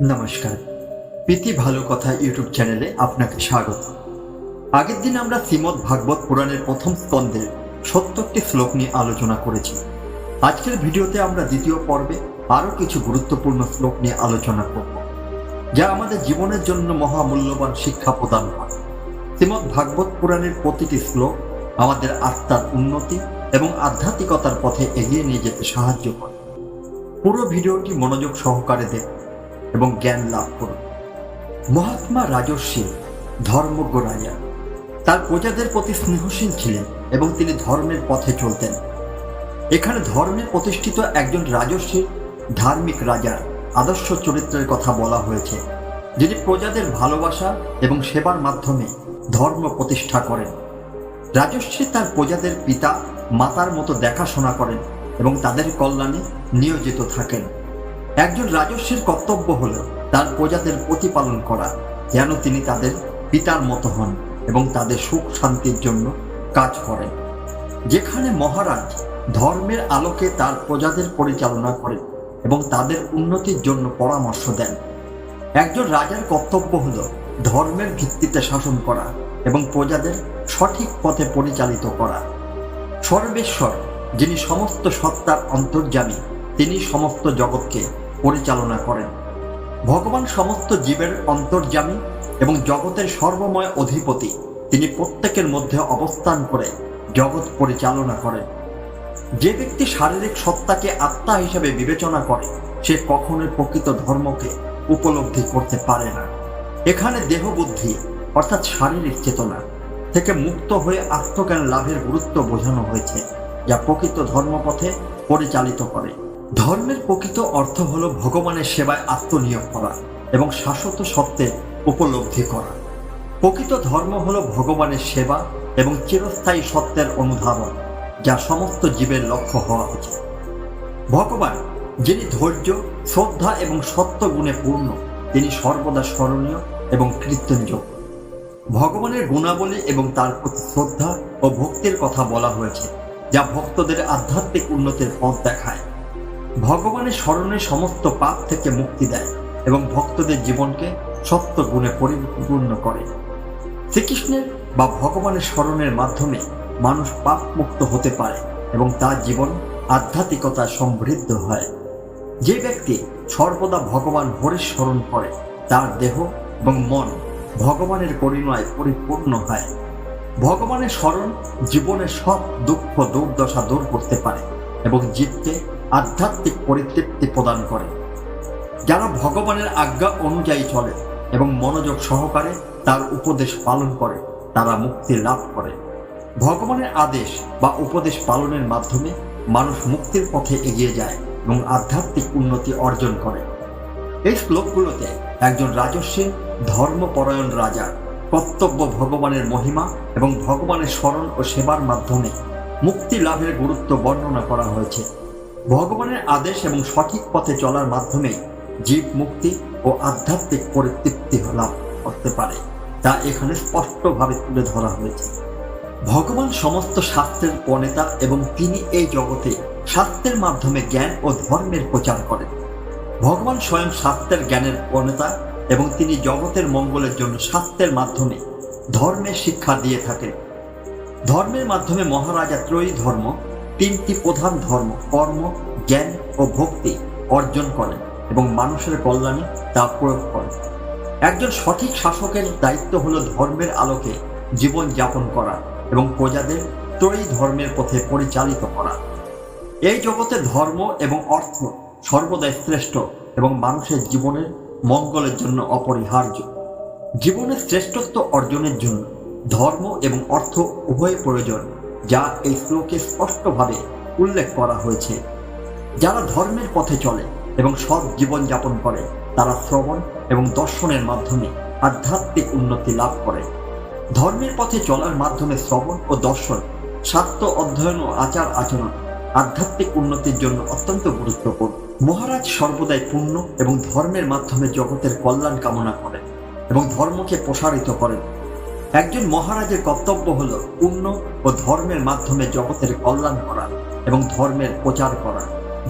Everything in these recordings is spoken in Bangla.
নমস্কার, প্রীতি ভালো কথা ইউটিউব চ্যানেলে আপনাকে স্বাগত। আগের দিন আমরা শ্রীমদ্ ভাগবত পুরাণের প্রথম স্কন্ধের ৭০টি শ্লোক নিয়ে আলোচনা করেছি। আজকের ভিডিওতে আমরা দ্বিতীয় পর্বে আরও কিছু গুরুত্বপূর্ণ শ্লোক নিয়ে আলোচনা করব, যা আমাদের জীবনের জন্য মহামূল্যবান শিক্ষা প্রদান করে। শ্রীমদ্ ভাগবত পুরাণের প্রতিটি শ্লোক আমাদের আত্মার উন্নতি এবং আধ্যাত্মিকতার পথে এগিয়ে নিয়ে যেতে সাহায্য করে। পুরো ভিডিওটি মনোযোগ সহকারে দেখুন এবং জ্ঞান লাভ করুন। মহাত্মা রাজর্ষি ধর্মজ্ঞ রাজা তার প্রজাদের প্রতি স্নেহশীল ছিলেন এবং তিনি ধর্মের পথে চলতেন। এখানে ধর্মে প্রতিষ্ঠিত একজন রাজর্ষির ধার্মিক রাজার আদর্শ চরিত্রের কথা বলা হয়েছে, যিনি প্রজাদের ভালোবাসা এবং সেবার মাধ্যমে ধর্ম প্রতিষ্ঠা করেন। রাজর্ষি তার প্রজাদের পিতা মাতার মতো দেখাশোনা করেন এবং তাদের কল্যাণে নিয়োজিত থাকেন। একজন রাজর্ষির কর্তব্য হল তার প্রজাদের প্রতিপালন করা, যেন তিনি তাদের পিতার মতো হন এবং তাদের সুখ শান্তির জন্য কাজ করেন। যেখানে মহারাজ ধর্মের আলোকে তার প্রজাদের পরিচালনা করেন এবং তাদের উন্নতির জন্য পরামর্শ দেন। একজন রাজার কর্তব্য হল ধর্মের ভিত্তিতে শাসন করা এবং প্রজাদের সঠিক পথে পরিচালিত করা। সর্বেশ্বর, যিনি সমস্ত সত্তার অন্তর্যামী, তিনি সমস্ত জগৎকে পরিচালনা করেন। ভগবান সমস্ত জীবের অন্তর্যামী এবং জগতের সর্বময় অধিপতি। তিনি প্রত্যেকের মধ্যে অবস্থান করে জগৎ পরিচালনা করেন। যে ব্যক্তি শারীরিক সত্তাকে আত্মা হিসেবে বিবেচনা করে, সে কখনোই প্রকৃত ধর্মকে উপলব্ধি করতে পারে না। এখানে দেহবুদ্ধি অর্থাৎ শারীরিক চেতনা থেকে মুক্ত হয়ে আত্মজ্ঞান লাভের গুরুত্ব বোঝানো হয়েছে, যা প্রকৃত ধর্মপথে পরিচালিত করে। ধর্মের প্রকৃত অর্থ হল ভগবানের সেবায় আত্মনিয়োগ করা এবং শাশ্বত সত্যের উপলব্ধি করা। প্রকৃত ধর্ম হল ভগবানের সেবা এবং চিরস্থায়ী সত্যের অনুধাবন, যা সমস্ত জীবের লক্ষ্য হওয়া উচিত। ভগবান, যিনি ধৈর্য, শ্রদ্ধা এবং সত্য গুণে পূর্ণ, তিনি সর্বদা স্মরণীয় এবং কীর্তনযোগ্য। ভগবানের গুণাবলী এবং তার প্রতি শ্রদ্ধা ও ভক্তির কথা বলা হয়েছে, যা ভক্তদের আধ্যাত্মিক উন্নতির পথ দেখায়। ভগবানের স্মরণে সমস্ত পাপ থেকে মুক্তি দেয় এবং ভক্তদের জীবনকে সত্য গুণে পরিপূর্ণ করে। শ্রীকৃষ্ণের বা ভগবানের স্মরণের মাধ্যমে মানুষ পাপ মুক্ত হতে পারে এবং তার জীবন আধ্যাত্মিকতায় সমৃদ্ধ হয়। যে ব্যক্তি সর্বদা ভগবান হরির স্মরণ করে, তার দেহ এবং মন ভগবানের করুণায় পরিপূর্ণ হয়। ভগবানের স্মরণ জীবনের সব দুঃখ দুর্দশা দূর করতে পারে এবং জীবকে আধ্যাত্মিক পরিতৃপ্তি প্রদান করে। যারা ভগবানের আজ্ঞা অনুযায়ী চলে এবং মনোযোগ সহকারে তার উপদেশ পালন করে, তারা মুক্তি লাভ করে। ভগবানের আদেশ বা উপদেশ পালনের মাধ্যমে মানুষ মুক্তির পথে এগিয়ে যায় এবং আধ্যাত্মিক উন্নতি অর্জন করে। এই শ্লোকগুলোতে একজন রাজস্বী ধর্মপরায়ণ রাজা কর্তব্য, ভগবানের মহিমা এবং ভগবানের স্মরণ ও সেবার মাধ্যমে মুক্তি লাভের গুরুত্ব বর্ণনা করা হয়েছে। ভগবানের আদেশ এবং সঠিক পথে চলার মাধ্যমে জীব মুক্তি ও আধ্যাত্মিক পরিতৃপ্তি লাভ করতে পারে, তা এখানে স্পষ্টভাবে তুলে ধরা হয়েছে। ভগবান সমস্ত শাস্ত্রের প্রণেতা এবং তিনি এই জগতে শাস্ত্রের মাধ্যমে জ্ঞান ও ধর্মের প্রচার করেন। ভগবান স্বয়ং শাস্ত্রের জ্ঞানের প্রণেতা এবং তিনি জগতের মঙ্গলের জন্য শাস্ত্রের মাধ্যমে ধর্মের শিক্ষা দিয়ে থাকেন। ধর্মের মাধ্যমে মহারাজা ত্রয়ী ধর্ম, তিনটি প্রধান ধর্ম কর্ম, জ্ঞান ও ভক্তি অর্জন করেন এবং মানুষের কল্যাণে তা প্রয়োগ করেন। একজন সঠিক শাসকের দায়িত্ব হল ধর্মের আলোকে জীবন যাপন করা এবং প্রজাদের ত্রয়ী ধর্মের পথে পরিচালিত করা। এই জগতে ধর্ম এবং অর্থ সর্বদাই শ্রেষ্ঠ এবং মানুষের জীবনের মঙ্গলের জন্য অপরিহার্য। জীবনের শ্রেষ্ঠত্ব অর্জনের জন্য ধর্ম এবং অর্থ উভয় প্রয়োজন, যা এই শ্লোকে স্পষ্টভাবে উল্লেখ করা হয়েছে। যারা ধর্মের পথে চলে এবং সৎ জীবন যাপন করে, তারা শ্রবণ এবং দর্শনের মাধ্যমে আধ্যাত্মিক উন্নতি লাভ করে। ধর্মের পথে চলার মাধ্যমে শ্রবণ ও দর্শন, শাস্ত্র অধ্যয়ন ও আচার আচরণ আধ্যাত্মিক উন্নতির জন্য অত্যন্ত গুরুত্বপূর্ণ। মহারাজ সর্বদাই পুণ্য এবং ধর্মের মাধ্যমে জগতের কল্যাণ কামনা করেন এবং ধর্মকে প্রসারিত করেন। একজন মহারাজের কর্তব্য হল পুণ্য ও ধর্মের মাধ্যমে জগতের কল্যাণ করা এবং ধর্মের প্রচার করা।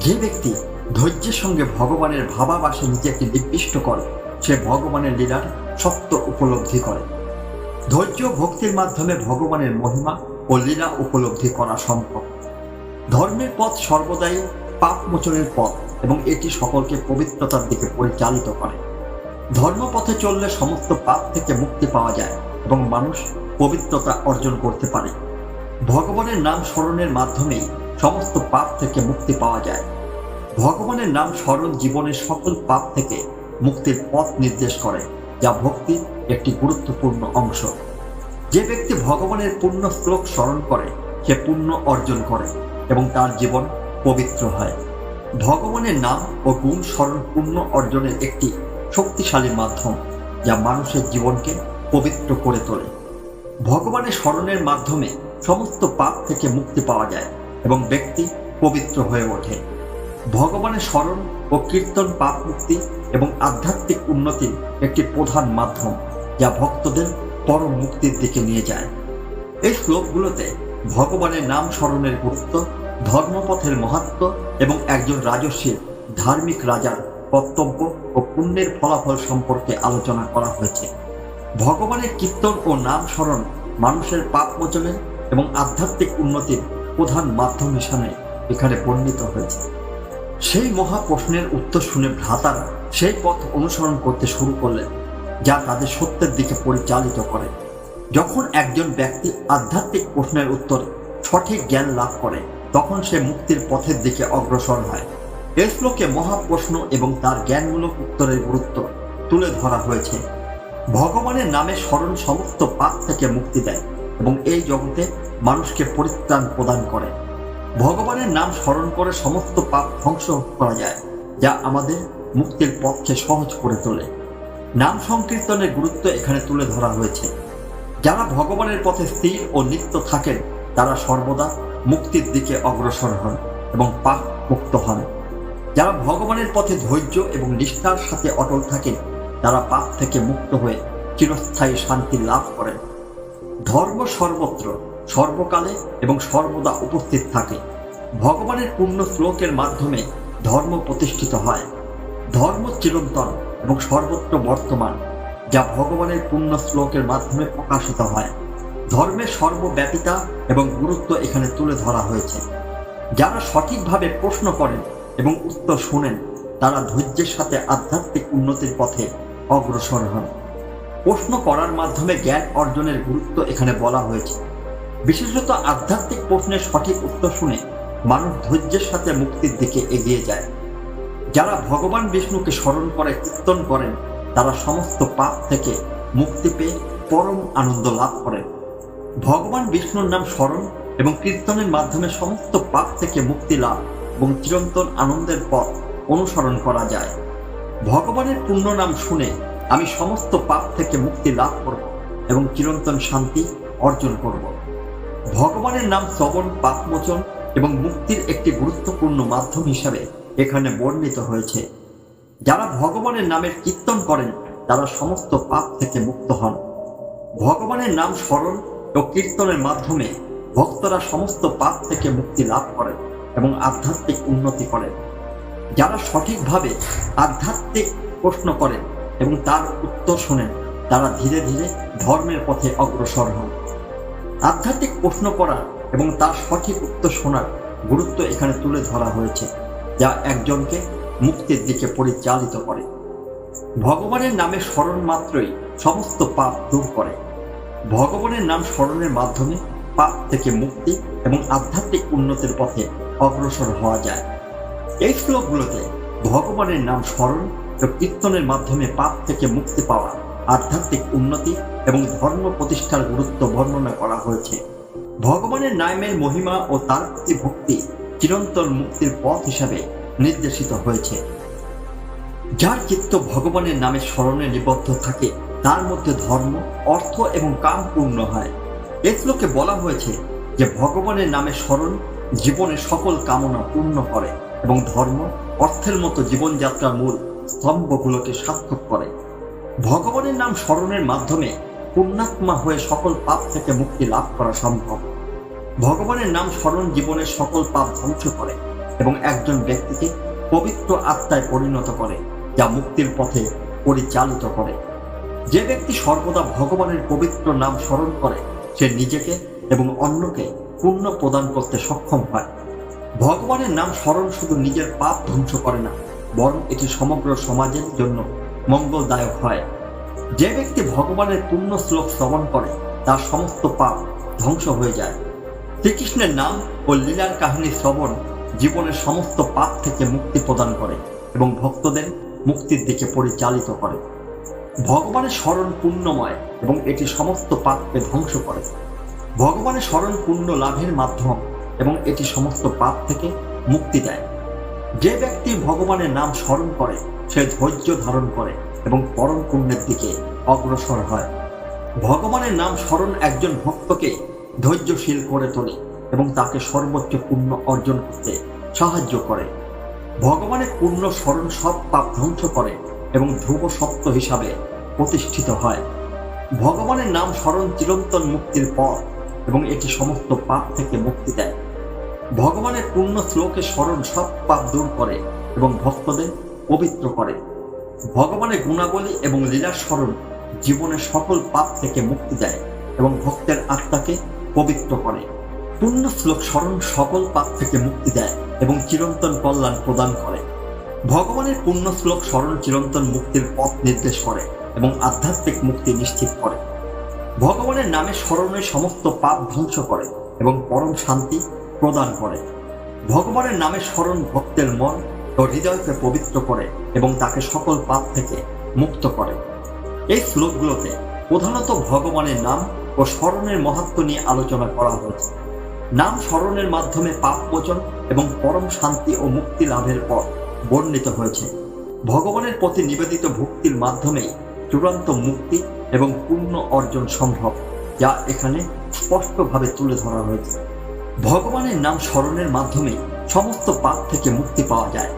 যে ব্যক্তি ধৈর্যের সঙ্গে ভগবানের ভাবাবাসে নিজেকে নির্দিষ্ট করে সে ভগবানের লীলার সত্য উপলব্ধি করে। ধৈর্য ভক্তির মাধ্যমে ভগবানের মহিমা ও লীলা উপলব্ধি করা সম্ভব। ধর্মের পথ সর্বদাই পাপ মোচনের পথ এবং এটি সকলকে পবিত্রতার দিকে পরিচালিত করে। ধর্মপথে চললে সমস্ত পাপ থেকে মুক্তি পাওয়া যায় এবং মানুষ পবিত্রতা অর্জন করতে পারে। ভগবানের নাম স্মরণের মাধ্যমেই সমস্ত পাপ থেকে মুক্তি পাওয়া যায়। ভগবানের নাম স্মরণ জীবনের সকল পাপ থেকে মুক্তির পথ নির্দেশ করে, যা ভক্তির একটি গুরুত্বপূর্ণ অংশ। যে ব্যক্তি ভগবানের পূর্ণ শ্লোক স্মরণ করে সে পুণ্য অর্জন করে এবং তার জীবন পবিত্র হয়। ভগবানের নাম ও গুণ স্মরণ পুণ্য অর্জনের একটি শক্তিশালী মাধ্যম, যা মানুষের জীবনকে পবিত্র করে তোলে। ভগবানের স্মরণের মাধ্যমে সমস্ত পাপ থেকে মুক্তি পাওয়া যায় এবং ব্যক্তি পবিত্র হয়ে ওঠে। ভগবানের স্মরণ ও কীর্তন পাপ মুক্তি এবং আধ্যাত্মিক উন্নতির একটি প্রধান মাধ্যম, যা ভক্তদের পরম মুক্তির দিকে নিয়ে যায়। এই শ্লোকগুলোতে ভগবানের নাম স্মরণের গুরুত্ব, ধর্মপথের মাহাত্ম্য এবং একজন রাজস্বীর ধার্মিক রাজার কর্তব্য ও পুণ্যের ফলাফল সম্পর্কে আলোচনা করা হয়েছে। ভগবানের কীর্তন ও নাম স্মরণ মানুষের পাপ মোচনের এবং আধ্যাত্মিক উন্নতির প্রধান মাধ্যম হিসাবে এখানে বর্ণিত হয়েছে। সেই মহা প্রশ্নের উত্তর শুনে ভ্রাতারা সেই পথ অনুসরণ করতে শুরু করলেন, যা তাদের সত্যের দিকে পরিচালিত করে। যখন একজন ব্যক্তি আধ্যাত্মিক প্রশ্নের উত্তরে সঠিক জ্ঞান লাভ করে তখন সে মুক্তির পথের দিকে অগ্রসর হয়। এই শ্লোকে মহাপ্রশ্ন এবং তার জ্ঞানমূলক উত্তরের গুরুত্ব তুলে ধরা হয়েছে। ভগবানের নামে স্মরণ সমস্ত পাপ থেকে মুক্তি দেয় এবং এই জগতে মানুষকে পরিত্রাণ প্রদান করে। ভগবানের নাম স্মরণ করে সমস্ত পাপ ধ্বংস করা যায়, যা আমাদের মুক্তির পথকে সহজ করে তোলে। নাম সংকীর্তনের গুরুত্ব এখানে তুলে ধরা হয়েছে। যারা ভগবানের পথে স্থির ও নিত্য থাকেন তারা সর্বদা মুক্তির দিকে অগ্রসর হন এবং পাপ মুক্ত হন। যারা ভগবানের পথে ধৈর্য এবং নিষ্ঠার সাথে অটল থাকেন তারা পাপ থেকে মুক্ত হয়ে চিরস্থায়ী শান্তি লাভ করেন। ধর্ম সর্বত্র, সর্বকালে এবং সর্বদা উপস্থিত থাকে। ভগবানের পূর্ণ শ্লোকের মাধ্যমে ধর্ম প্রতিষ্ঠিত হয়। ধর্ম চিরন্তন এবং সর্বত্র বর্তমান, যা ভগবানের পূর্ণ শ্লোকের মাধ্যমে প্রকাশিত হয়। ধর্মের সর্বব্যাপিতা এবং গুরুত্ব এখানে তুলে ধরা হয়েছে। যারা সঠিকভাবে প্রশ্ন করেন এবং উত্তর শুনেন তারা ধৈর্যের সাথে আধ্যাত্মিক উন্নতির পথে অগ্রসর হন। প্রশ্ন করার মাধ্যমে জ্ঞান অর্জনের গুরুত্ব এখানে বলা হয়েছে। বিশেষত আধ্যাত্মিক প্রশ্নের সঠিক উত্তর শুনে মানুষ ধৈর্যের সাথে মুক্তির দিকে এগিয়ে যায়। যারা ভগবান বিষ্ণুকে স্মরণ করে কীর্তন করেন তারা সমস্ত পাপ থেকে মুক্তি পেয়ে পরম আনন্দ লাভ করেন। ভগবান বিষ্ণুর নাম স্মরণ এবং কীর্তনের মাধ্যমে সমস্ত পাপ থেকে মুক্তি লাভ এবং চিরন্তন আনন্দের পথ অনুসরণ করা যায়। ভগবানের পূর্ণ নাম শুনে আমি সমস্ত পাপ থেকে মুক্তি লাভ করব এবং চিরন্তন শান্তি অর্জন করব। ভগবানের নাম শ্রবণ পাপমোচন এবং মুক্তির একটি গুরুত্বপূর্ণ মাধ্যম হিসাবে এখানে বর্ণিত হয়েছে। যারা ভগবানের নামের কীর্তন করেন তারা সমস্ত পাপ থেকে মুক্ত হন। ভগবানের নাম স্মরণ ও কীর্তনের মাধ্যমে ভক্তরা সমস্ত পাপ থেকে মুক্তি লাভ করেন এবং আধ্যাত্মিক উন্নতি করেন। যারা সঠিকভাবে আধ্যাত্মিক প্রশ্ন করেন এবং তার উত্তর শোনেন তারা ধীরে ধীরে ধর্মের পথে অগ্রসর হন। আধ্যাত্মিক প্রশ্ন করা এবং তার সঠিক উত্তর শোনার গুরুত্ব এখানে তুলে ধরা হয়েছে, যা একজনকে মুক্তির দিকে পরিচালিত করে। ভগবানের নামে স্মরণ মাত্রই সমস্ত পাপ দূর করে। ভগবানের নাম স্মরণের মাধ্যমে পাপ থেকে মুক্তি এবং আধ্যাত্মিক উন্নতির পথে অগ্রসর হওয়া যায়। এই শ্লোকগুলোতে ভগবানের নাম স্মরণ ও কীর্তনের মাধ্যমে পাপ থেকে মুক্তি পাওয়া, আধ্যাত্মিক উন্নতি এবং ধর্ম প্রতিষ্ঠার গুরুত্ব বর্ণনা করা হয়েছে। ভগবানের নামের মহিমা ও তার প্রতি ভক্তি চিরন্তন মুক্তির পথ হিসাবে নির্দেশিত হয়েছে। যার চিত্ত ভগবানের নামে স্মরণে নিবদ্ধ থাকে তার মধ্যে ধর্ম, অর্থ এবং কাম পূর্ণ হয়। এই শ্লোকে বলা হয়েছে যে ভগবানের নামে স্মরণ জীবনের সকল কামনা পূর্ণ করে এবং ধর্ম, অর্থের মতো জীবনযাত্রার মূল স্তম্ভগুলোকে সার্থক করে। ভগবানের নাম স্মরণের মাধ্যমে পুণ্যাত্মা হয়ে সকল পাপ থেকে মুক্তি লাভ করা সম্ভব। ভগবানের নাম স্মরণ জীবনের সকল পাপ ধ্বংস করে এবং একজন ব্যক্তিকে পবিত্র আত্মায় পরিণত করে, যা মুক্তির পথে পরিচালিত করে। যে ব্যক্তি সর্বদা ভগবানের পবিত্র নাম স্মরণ করে, সে নিজেকে এবং অন্যকে পুণ্য প্রদান করতে সক্ষম হয়। ভগবানের নাম স্মরণ শুধু নিজের পাপ ধ্বংস করে না, বরং এটি সমগ্র সমাজের জন্য মঙ্গলদায়ক হয়। যে ব্যক্তি ভগবানের পুণ্য শ্লোক শ্রবণ করে, তার সমস্ত পাপ ধ্বংস হয়ে যায়। শ্রীকৃষ্ণের নাম ও লীলার কাহিনী শ্রবণ জীবনের সমস্ত পাপ থেকে মুক্তি প্রদান করে এবং ভক্তদের মুক্তির দিকে পরিচালিত করে। ভগবানের স্মরণ পুণ্যময় এবং এটি সমস্ত পাপকে ধ্বংস করে। ভগবানের স্মরণ পুণ্য লাভের মাধ্যম এবং এটি সমস্ত পাপ থেকে মুক্তি দেয়। যে ব্যক্তি ভগবানের নাম স্মরণ করে, সে ধৈর্য ধারণ করে এবং পরম পুণ্যের দিকে অগ্রসর হয়। ভগবানের নাম স্মরণ একজন ভক্তকে ধৈর্যশীল করে তোলে এবং তাকে সর্বোচ্চ পুণ্য অর্জন করতে সাহায্য করে। ভগবানের পুণ্য স্মরণ সব পাপ ধ্বংস করে এবং ধ্রুব সত্য হিসাবে প্রতিষ্ঠিত হয়। ভগবানের নাম স্মরণ চিরন্তন মুক্তির পথ এবং এটি সমস্ত পাপ থেকে মুক্তি দেয়। ভগবানের পুণ্য শ্লোকের স্মরণ সব পাপ দূর করে এবং ভক্তদের পবিত্র করে। ভগবানের গুণাবলী এবং লীলার স্মরণ জীবনের সকল পাপ থেকে মুক্তি দেয় এবং ভক্তের আত্মাকে পবিত্র করে। পুণ্য শ্লোক স্মরণ সকল পাপ থেকে মুক্তি দেয় এবং চিরন্তন কল্যাণ প্রদান করে। ভগবানের পুণ্য শ্লোক স্মরণ চিরন্তন মুক্তির পথ নির্দেশ করে এবং আধ্যাত্মিক মুক্তি নিশ্চিত করে। ভগবানের নামে স্মরণের সমস্ত পাপ ধ্বংস করে এবং পরম শান্তি প্রদান করে। ভগবানের নামে স্মরণ ভক্তের মন ও হৃদয়কে পবিত্র করে এবং তাকে সকল পাপ থেকে মুক্ত করে। এই শ্লোকগুলোতে প্রধানত ভগবানের নাম ও স্মরণের মাহাত্ম্য নিয়ে আলোচনা করা হয়েছে। নাম স্মরণের মাধ্যমে পাপ মোচন এবং পরম শান্তি ও মুক্তি লাভের পর বর্ণিত হয়েছে। ভগবানের প্রতি নিবেদিত ভক্তির মাধ্যমেই চূড়ান্ত মুক্তি এবং পুণ্য অর্জন সম্ভব, যা এখানে স্পষ্টভাবে তুলে ধরা হয়েছে। ভগবানের নাম স্মরণের মাধ্যমে সমস্ত পাপ থেকে মুক্তি পাওয়া যায়।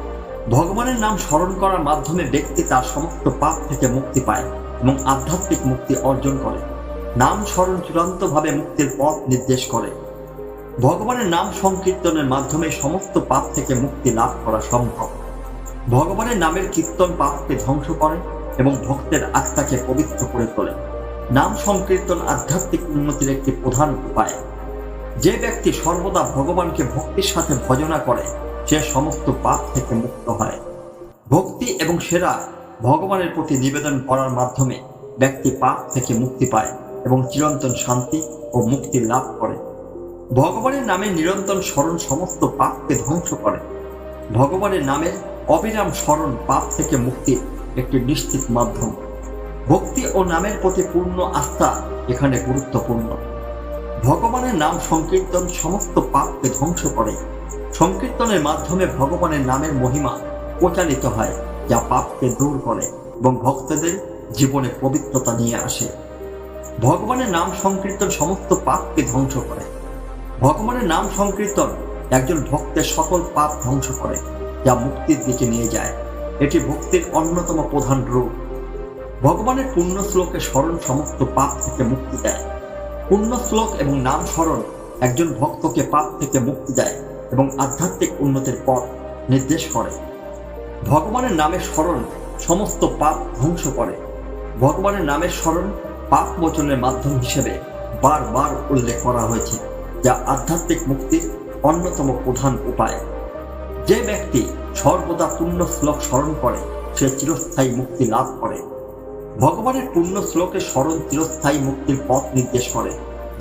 ভগবানের নাম স্মরণ করার মাধ্যমে ব্যক্তি তার সমস্ত পাপ থেকে মুক্তি পায় এবং আধ্যাত্মিক মুক্তি অর্জন করে। নাম স্মরণ চূড়ান্তভাবে মুক্তির পথ নির্দেশ করে। ভগবানের নাম সংকীর্তনের মাধ্যমে সমস্ত পাপ থেকে মুক্তি লাভ করা সম্ভব। ভগবানের নামের কীর্তন পাপকে ধ্বংস করে এবং ভক্তের আত্মাকে পবিত্র করে তোলে। নাম সংকীর্তন আধ্যাত্মিক উন্নতির একটি প্রধান উপায়। যে ব্যক্তি সর্বদা ভগবানকে ভক্তির সাথে ভজনা করে, সে সমস্ত পাপ থেকে মুক্ত হয়। ভক্তি এবং সেরা ভগবানের প্রতি নিবেদন করার মাধ্যমে ব্যক্তি পাপ থেকে মুক্তি পায় এবং চিরন্তন শান্তি ও মুক্তি লাভ করে। ভগবানের নামে নিরন্তর স্মরণ সমস্ত পাপকে ধ্বংস করে। ভগবানের নামের অবিরাম স্মরণ পাপ থেকে মুক্তির একটি নিশ্চিত মাধ্যম। ভক্তি ও নামের প্রতি পূর্ণ আস্থা এখানে গুরুত্বপূর্ণ। ভগবানের নাম সংকীর্তন সমস্ত পাপকে ধ্বংস করে। সংকীর্তনের মাধ্যমে ভগবানের নামের মহিমা প্রচারিত হয়, যা পাপকে দূর করে এবং ভক্তদের জীবনে পবিত্রতা নিয়ে আসে। ভগবানের নাম সংকীর্তন সমস্ত পাপকে ধ্বংস করে। ভগবানের নাম সংকীর্তন একজন ভক্তের সকল পাপ ধ্বংস করে, যা মুক্তির দিকে নিয়ে যায়। এটি ভক্তির অন্যতম প্রধান রূপ। ভগবানের পুণ্য শ্লোকে স্মরণ সমস্ত পাপ থেকে মুক্তি দেয়। পুণ্য শ্লোক এবং নাম স্মরণ একজন ভক্তকে পাপ থেকে মুক্তি দেয় এবং আধ্যাত্মিক উন্নতির পথ নির্দেশ করে। ভগবানের নামের স্মরণ সমস্ত পাপ ধ্বংস করে। ভগবানের নামের স্মরণ পাপ মোচনের মাধ্যম হিসেবে বারবার উল্লেখ করা হয়েছে, যা আধ্যাত্মিক মুক্তির অন্যতম প্রধান উপায়। যে ব্যক্তি সর্বদা পুণ্য শ্লোক স্মরণ করে, সে চিরস্থায়ী মুক্তি লাভ করে। ভগবানের পুণ্য শ্লোকে স্মরণ চিরস্থায়ী মুক্তির পথ নির্দেশ করে,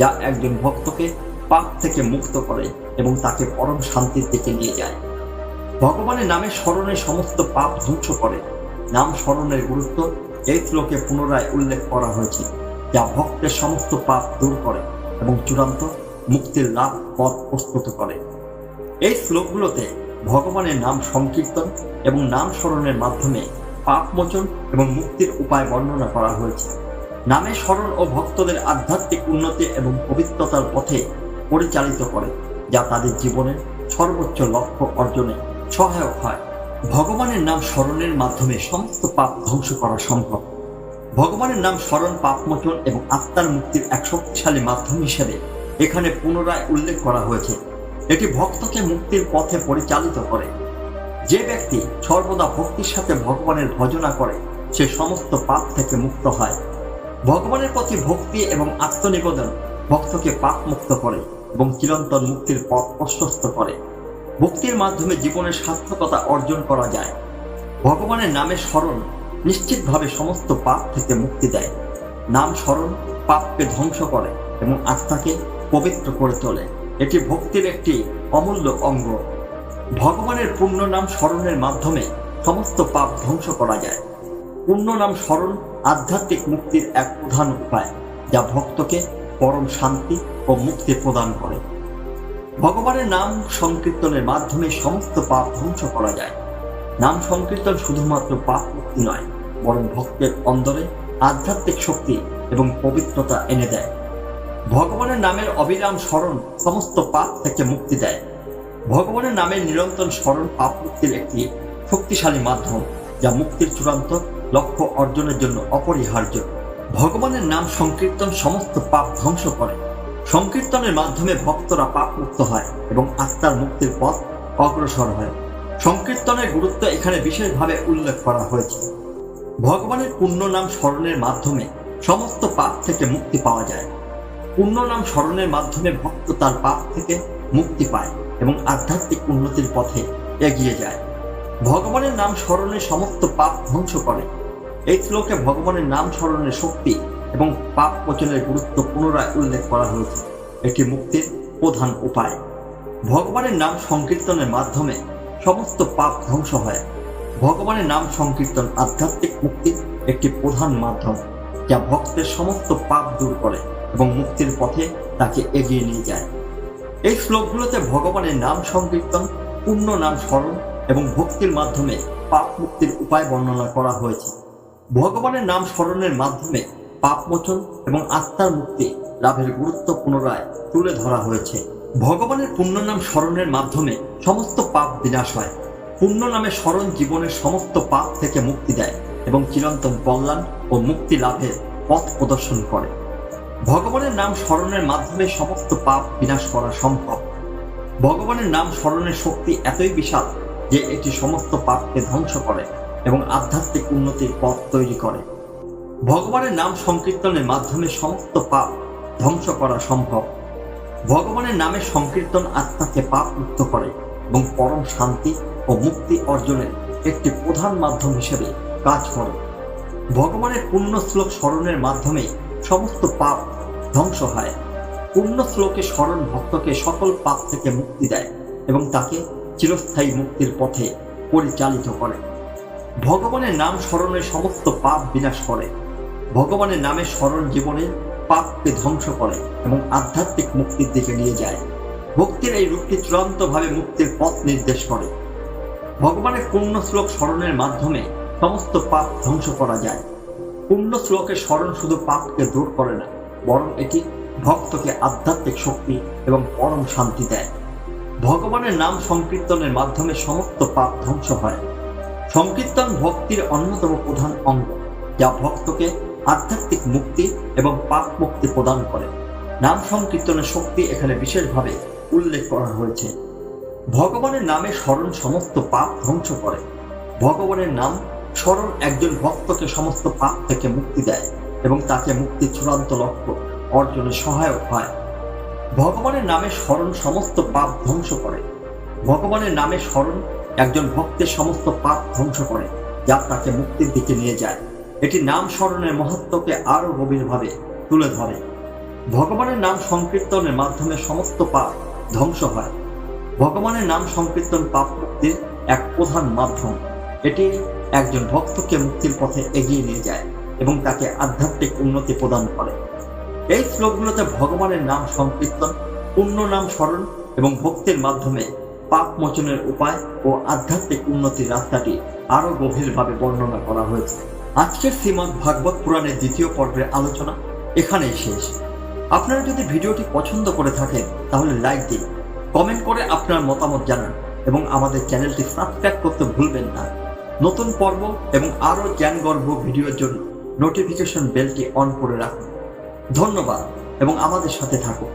যা একজন ভক্তকে পাপ থেকে মুক্ত করে এবং তাকে পরম শান্তির দিকে নিয়ে যায়। ভগবানের নামে স্মরণে সমস্ত পাপ ধ্বংস করে। নাম স্মরণের গুরুত্ব এই শ্লোকে পুনরায় উল্লেখ করা হয়েছে, যা ভক্তের সমস্ত পাপ দূর করে এবং চূড়ান্ত মুক্তির লাভ পথ প্রস্তুত করে। এই শ্লোকগুলোতে ভগবানের নাম সংকীর্তন এবং নাম স্মরণের মাধ্যমে পাপ মোচন এবং মুক্তির উপায় বর্ণনা করা হয়েছে। নামে স্মরণ ও ভক্তদের আধ্যাত্মিক উন্নতি এবং পবিত্রতার পথে পরিচালিত করে, যা তাদের জীবনের সর্বোচ্চ লক্ষ্য অর্জনে সহায়ক হয়। ভগবানের নাম স্মরণের মাধ্যমে সমস্ত পাপ ধ্বংস করা সম্ভব। ভগবানের নাম স্মরণ পাপ মোচন এবং আত্মার মুক্তির এক শক্তিশালী মাধ্যম হিসেবে এখানে পুনরায় উল্লেখ করা হয়েছে। এটি ভক্তকে মুক্তির পথে পরিচালিত করে। যে ব্যক্তি সর্বদা ভক্তির সাথে ভগবানের ভজনা করে সে সমস্ত পাপ থেকে মুক্ত হয়। ভগবানের প্রতি ভক্তি এবং আত্মনিবেদন ভক্তকে পাপ মুক্ত করে এবং চিরন্তন মুক্তির পথ প্রশস্ত করে। ভক্তির মাধ্যমে জীবনের সার্থকতা অর্জন করা যায়। ভগবানের নামের স্মরণ নিশ্চিতভাবে সমস্ত পাপ থেকে মুক্তি দেয়। নাম স্মরণ পাপকে ধ্বংস করে এবং আত্মাকে পবিত্র করে তোলে। এটি ভক্তির একটি অমূল্য অঙ্গ। ভগবানের পূর্ণ নাম স্মরণের মাধ্যমে সমস্ত পাপ ধ্বংস করা যায়। পূর্ণ নাম স্মরণ আধ্যাত্মিক মুক্তির এক প্রধান উপায়, যা ভক্তকে পরম শান্তি ও মুক্তি প্রদান করে। ভগবানের নাম সংকীর্তনের মাধ্যমে সমস্ত পাপ ধ্বংস করা যায়। নাম সংকীর্তন শুধুমাত্র পাপ মুক্তি নয়, বরং ভক্তের অন্তরে আধ্যাত্মিক শক্তি এবং পবিত্রতা এনে দেয়। ভগবানের নামের অবিরাম স্মরণ সমস্ত পাপ থেকে মুক্তি দেয়। ভগবানের নামের নিরন্তর স্মরণ পাপ মুক্তির একটি শক্তিশালী মাধ্যম, যা মুক্তির চূড়ান্ত লক্ষ্য অর্জনের জন্য অপরিহার্য। ভগবানের নাম সংকীর্তন সমস্ত পাপ ধ্বংস করে। সংকীর্তনের মাধ্যমে ভক্তরা পাপ মুক্ত হয় এবং আত্মার মুক্তির পথ অগ্রসর হয়। সংকীর্তনের গুরুত্ব এখানে বিশেষভাবে উল্লেখ করা হয়েছে। ভগবানের পূর্ণ নাম স্মরণের মাধ্যমে সমস্ত পাপ থেকে মুক্তি পাওয়া যায়। পূর্ণ নাম স্মরণের মাধ্যমে ভক্ত তার পাপ থেকে মুক্তি পায় এবং আধ্যাত্মিক উন্নতির পথে এগিয়ে যায়। ভগবানের নাম স্মরণে সমস্ত পাপ ধ্বংস করে। এই শ্লোকে ভগবানের নাম স্মরণের শক্তি এবং পাপ মোচনের গুরুত্ব পুনরায় উল্লেখ করা হয়েছে। এটি মুক্তির প্রধান উপায়। ভগবানের নাম সংকীর্তনের মাধ্যমে সমস্ত পাপ ধ্বংস হয়। ভগবানের নাম সংকীর্তন আধ্যাত্মিক মুক্তির একটি প্রধান মাধ্যম, যা ভক্তের সমস্ত পাপ দূর করে এবং মুক্তির পথে তাকে এগিয়ে নিয়ে যায়। এই শ্লোকগুলোতে ভগবানের নাম সংকীর্তন, পূর্ণ নাম স্মরণ এবং ভক্তির মাধ্যমে পাপ মুক্তির উপায় বর্ণনা করা হয়েছে। ভগবানের নাম স্মরণের মাধ্যমে পাপ মোচন এবং আত্মার মুক্তি লাভের গুরুত্ব পুনরায় তুলে ধরা হয়েছে। ভগবানের পূর্ণ নাম স্মরণের মাধ্যমে সমস্ত পাপ বিনাশ হয়। পূর্ণ নামে স্মরণ জীবনের সমস্ত পাপ থেকে মুক্তি দেয় এবং চিরন্তন কল্যাণ ও মুক্তি লাভের পথ প্রদর্শন করে। ভগবানের নাম স্মরণের মাধ্যমে সমস্ত পাপ বিনাশ করা সম্ভব। ভগবানের নাম স্মরণের শক্তি এতই বিশাল যে এটি সমস্ত পাপকে ধ্বংস করে এবং আধ্যাত্মিক উন্নতির পথ তৈরি করে। ভগবানের নাম সংকীর্তনের মাধ্যমে সমস্ত পাপ ধ্বংস করা সম্ভব। ভগবানের নামে সংকীর্তন আত্মাকে পাপ মুক্ত করে এবং পরম শান্তি ও মুক্তি অর্জনের একটি প্রধান মাধ্যম হিসেবে কাজ করে। ভগবানের পূর্ণ শ্লোক স্মরণের মাধ্যমে সমস্ত পাপ ধ্বংস হয়। পূর্ণ শ্লোকে স্মরণ ভক্তকে সকল পাপ থেকে মুক্তি দেয় এবং তাকে চিরস্থায়ী মুক্তির পথে পরিচালিত করে। ভগবানের নাম স্মরণে সমস্ত পাপ বিনাশ করে। ভগবানের নামে স্মরণ জীবনের পাপকে ধ্বংস করে এবং আধ্যাত্মিক মুক্তির দিকে নিয়ে যায়। ভক্তির এই রূপটি চূড়ান্তভাবে মুক্তির পথ নির্দেশ করে। ভগবানের পূর্ণ শ্লোক স্মরণের মাধ্যমে সমস্ত পাপ ধ্বংস করা যায়। পূর্ণ শ্লোকের স্মরণ শুধু পাপকে দূর করে না, বরং এটি ভক্তকে আধ্যাত্মিক শক্তি এবং পরম শান্তি দেয়। ভগবানের নাম সংকীর্তনের মাধ্যমে সমস্ত পাপ ধ্বংস হয়। সংকীর্তন ভক্তির অন্যতম প্রধান অঙ্গ, যা ভক্তকে আধ্যাত্মিক মুক্তি এবং পাপ মুক্তি প্রদান করে। নাম সংকীর্তনের শক্তি এখানে বিশেষভাবে উল্লেখ করা হয়েছে। ভগবানের নামে স্মরণ সমস্ত পাপ ধ্বংস করে। ভগবানের নাম স্মরণ একজন ভক্তকে সমস্ত পাপ থেকে মুক্তি দেয় এবং তাকে মুক্তির চূড়ান্ত লক্ষ্য অর্জনে সহায়ক হয়। ভগবানের নামে স্মরণ সমস্ত পাপ ধ্বংস করে। ভগবানের নামে স্মরণ একজন ভক্তের সমস্ত পাপ ধ্বংস করে, যা তাকে মুক্তির দিকে নিয়ে যায়। এটি নাম স্মরণের মহত্বকে আরো গভীরভাবে তুলে ধরে। ভগবানের নাম সংকীর্তনের মাধ্যমে সমস্ত পাপ ধ্বংস হয়। ভগবানের নাম সংকীর্তন পাপ মুক্তির এক প্রধান মাধ্যম। এটি একজন ভক্তকে মুক্তির পথে এগিয়ে নিয়ে যায় এবং তাকে আধ্যাত্মিক উন্নতি প্রদান করে। এই শ্লোকগুলোতে ভগবানের নাম সংকীর্তন, পূর্ণ নাম স্মরণ এবং ভক্তির মাধ্যমে পাপ মোচনের উপায় ও আধ্যাত্মিক উন্নতির রাস্তাটি আরো গভীরভাবে বর্ণনা করা হয়েছে। আজকের শ্রীমদ্ ভাগবত পুরাণের দ্বিতীয় পর্বের আলোচনা এখানেই শেষ। আপনারা যদি ভিডিওটি পছন্দ করে থাকেন তাহলে লাইক দিন, কমেন্ট করে আপনার মতামত জানান এবং আমাদের চ্যানেলটি সাবস্ক্রাইব করতে ভুলবেন না। নতুন পর্ব এবং আরো জ্ঞানগর্ভ ভিডিওর জন্য নোটিফিকেশন বেলটি অন করে রাখুন। ধন্যবাদ এবং আমাদের সাথে থাকুন।